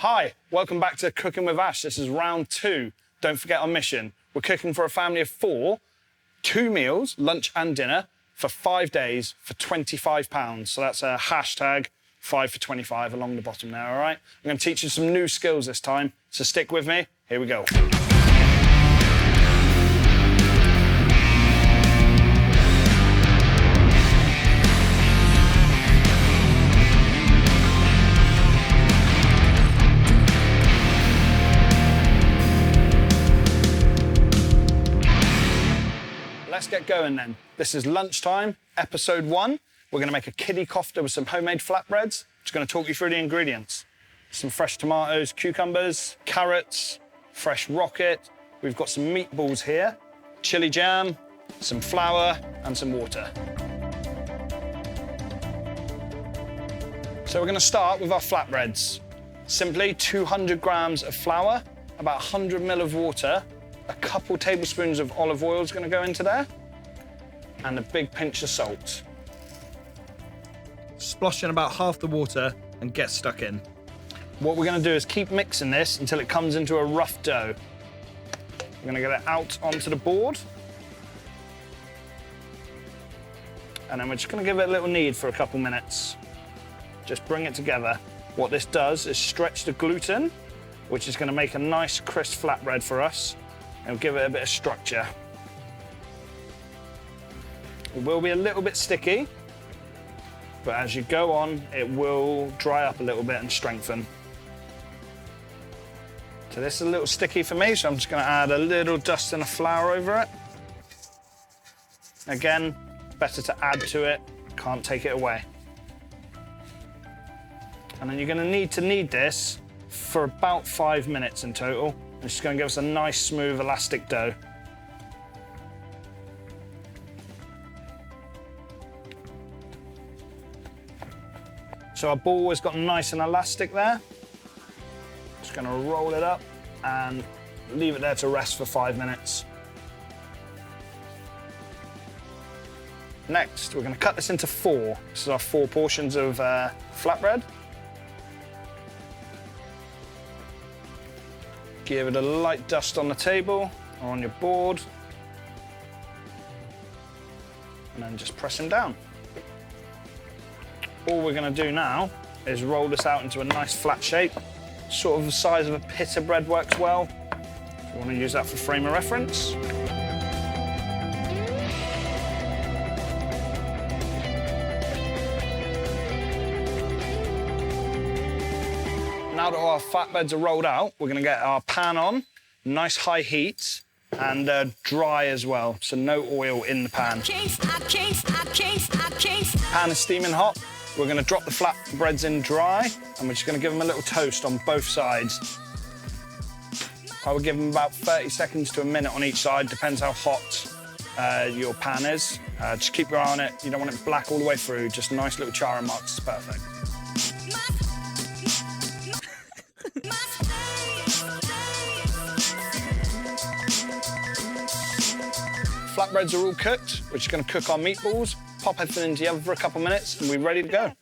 Hi, welcome back to Cooking with Ash. This is round 2. Don't forget our mission. We're cooking for a family of 4, 2 meals, lunch and dinner, for 5 days for £25. So that's a hashtag 5 for 25 along the bottom there, all right? I'm going to teach you some new skills this time, so stick with me. Here we go. Let's get going then. This is lunchtime, episode 1. We're going to make a Kiddy Kofta with some homemade flatbreads. Just going to talk you through the ingredients. Some fresh tomatoes, cucumbers, carrots, fresh rocket. We've got some meatballs here, chili jam, some flour and some water. So we're going to start with our flatbreads. Simply 200 grams of flour, about 100 ml of water, a couple tablespoons of olive oil is going to go into there, and a big pinch of salt. Splosh in about half the water and get stuck in. What we're going to do is keep mixing this until it comes into a rough dough. We're going to get it out onto the board, and then we're just going to give it a little knead for a couple minutes. Just bring it together. What this does is stretch the gluten, which is going to make a nice crisp flatbread for us. And give it a bit of structure. It will be a little bit sticky, but as you go on, it will dry up a little bit and strengthen. So this is a little sticky for me, so I'm just going to add a little dusting of flour over it. Again, better to add to it, can't take it away. And then you're going to knead this for about 5 minutes in total. It's just going to give us a nice, smooth, elastic dough. So our ball has got nice and elastic there. Just going to roll it up and leave it there to rest for 5 minutes. Next, we're going to cut this into 4. This is our 4 portions of flatbread. Give it a light dust on the table or on your board, and then just press them down. All we're going to do now is roll this out into a nice flat shape, sort of the size of a pitta bread works well. If you want to use that for frame of reference. Now that our flatbreads are rolled out, we're going to get our pan on, nice high heat, and dry as well, so no oil in the pan. Pan is steaming hot. We're going to drop the flatbreads in dry, and we're just going to give them a little toast on both sides. I would give them about 30 seconds to a minute on each side, depends how hot your pan is. Just keep your eye on it. You don't want it black all the way through, just nice little charring marks, it's perfect. Flatbreads are all cooked. We're just going to cook our meatballs, pop everything into the oven for a couple minutes, and we're ready to go.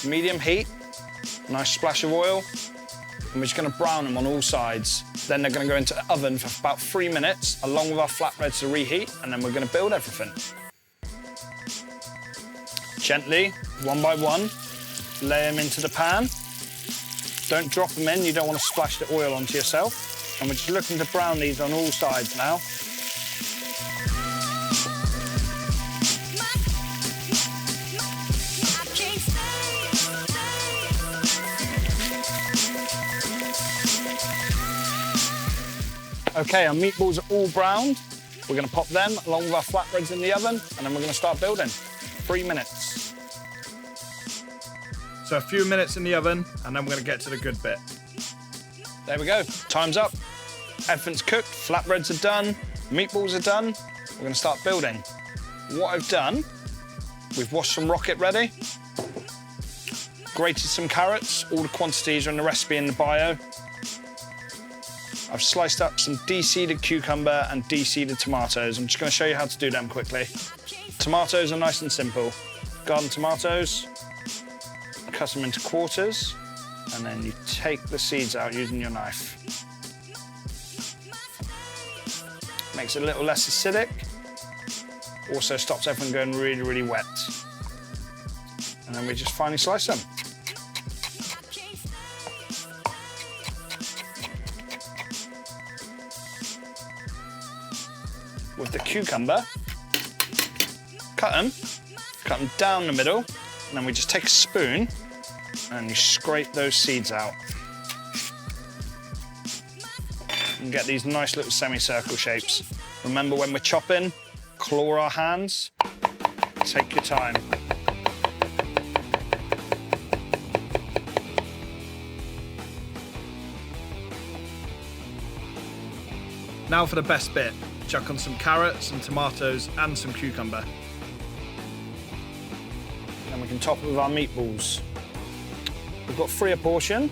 Medium heat, nice splash of oil, and we're just going to brown them on all sides. Then they're going to go into the oven for about 3 minutes, along with our flatbreads to reheat, and then we're going to build everything. Gently, one by one, lay them into the pan. Don't drop them in, you don't want to splash the oil onto yourself. And we're just looking to brown these on all sides now. Okay, our meatballs are all browned. We're going to pop them along with our flatbreads in the oven, and then we're going to start building. 3 minutes. So a few minutes in the oven, and then we're going to get to the good bit. There we go, time's up. Everything's cooked, flatbreads are done, meatballs are done. We're going to start building. What I've done, we've washed some rocket ready, grated some carrots, all the quantities are in the recipe in the bio. I've sliced up some deseeded cucumber and deseeded tomatoes. I'm just going to show you how to do them quickly. Tomatoes are nice and simple. Garden tomatoes, cut them into quarters. And then you take the seeds out using your knife. Makes it a little less acidic. Also stops everything going really, really wet. And then we just finely slice them. With the cucumber, cut them down the middle, and then we just take a spoon and you scrape those seeds out. And get these nice little semicircle shapes. Remember, when we're chopping, claw our hands, take your time. Now for the best bit. Chuck on some carrots, some tomatoes, and some cucumber. And we can top it with our meatballs. We've got 3 a portion.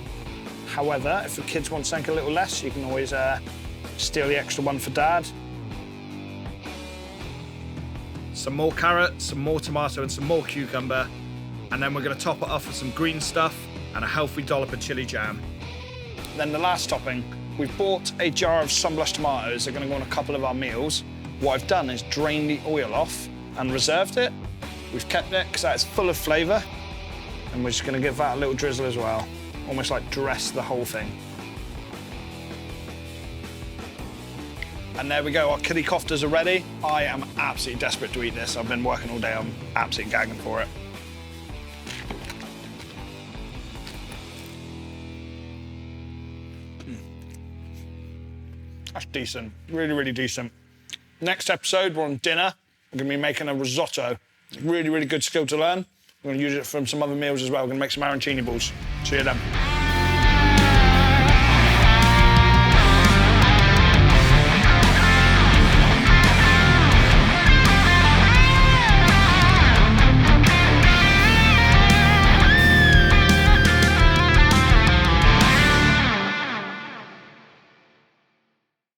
However, if the kids want something a little less, you can always steal the extra one for Dad. Some more carrot, some more tomato, and some more cucumber. And then we're going to top it off with some green stuff and a healthy dollop of chili jam. Then the last topping. We've bought a jar of sunblush tomatoes. They're going to go on a couple of our meals. What I've done is drained the oil off and reserved it. We've kept it because that's full of flavour. And we're just going to give that a little drizzle as well. Almost like dress the whole thing. And there we go, our Kiddy Koftas are ready. I am absolutely desperate to eat this. I've been working all day, I'm absolutely gagging for it. That's decent, really, really decent. Next episode, we're on dinner. We're gonna be making a risotto. Really, really good skill to learn. We're gonna use it from some other meals as well. We're gonna make some arancini balls. See you then.